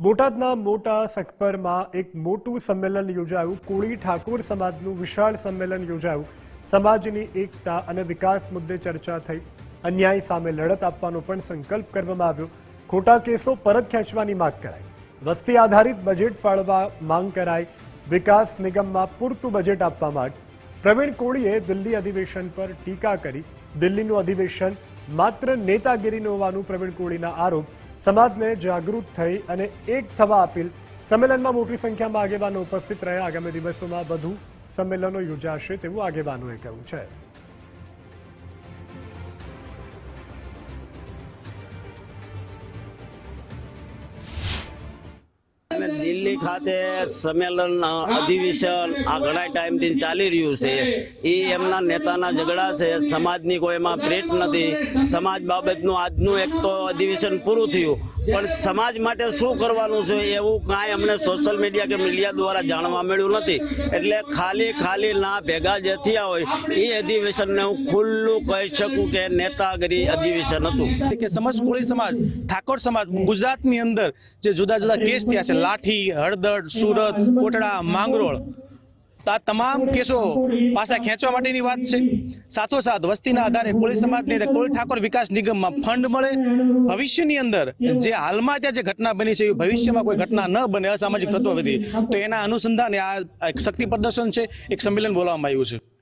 બોટાદના મોટા સખપરમાં એક મોટું સંમેલન યોજાયું। કોળી ઠાકોર સમાજનું વિશાળ સંમેલન યોજાયું। સમાજની એકતા અને વિકાસ મુદ્દે ચર્ચા થઈ। અન્યાય સામે લડત આપવાનો પણ સંકલ્પ કરવામાં આવ્યો। ખોટા કેસો પરત ખેંચવાની માંગ કરાઈ। વસ્તી આધારિત બજેટ ફાળવા માંગ કરાઈ। વિકાસ નિગમમાં પૂરતું બજેટ આપવા માંગ। પ્રવીણ કોળીએ દિલ્હી અધિવેશન પર ટીકા કરી। દિલ્હીનું અધિવેશન માત્ર નેતાગીરીનું હોવાનું પ્રવીણ કોળીના આરોપ। સમાજને જાગૃત થઈ અને એક થવા અપીલ। સંમેલનમાં મોટી સંખ્યામાં આગેવાનો ઉપસ્થિત રહ્યા। આગામી દિવસોમાં વધુ સંમેલનો યોજાશે તેવું આગેવાનોએ કહ્યું છે। દિલ્હી ખાતે સંમેલન અધિવેશન આ ઘણા ટાઈમથી ચાલી રહ્યું છે। એ એમના નેતાના ઝઘડા છે। સમાજની કોઈ એમાં પ્રેટ નથી। સમાજ બાબતનું આજનું એક તો અધિવેશન પૂરું થયું, પણ સમાજ માટે શું કરવાનું છે એવું કાંઈ અમને સોશિયલ મીડિયા કે મીડિયા દ્વારા જાણવા મળ્યું નથી। એટલે ખાલી ના ભેગા જે થયા હોય એ અધિવેશનને હું ખુલ્લું કહી શકું કે નેતાગીરી અધિવેશન હતું। કે સમસ્ત કોળી સમાજ, ઠાકોર સમાજ ગુજરાતની અંદર જે જુદા જુદા કેસ થયા છે, લાઠી, હળદર, સુરત, કોટડા, માંગરોળ, આ તમામ કેસો પાછા ખેંચવા માટેની વાત છે। સાથોસાથ વસ્તીના આધારે કોળી સમાજને કોળી ઠાકોર વિકાસ નિગમમાં ફંડ મળે। ભવિષ્યની અંદર જે હાલમાં ત્યાં જે ઘટના બની છે એ ભવિષ્યમાં કોઈ ઘટના ન બને, અસામાજિક તત્વો વધી, તો એના અનુસંધાને આ એક શક્તિ પ્રદર્શન છે, એક સંમેલન બોલાવવામાં આવ્યું છે।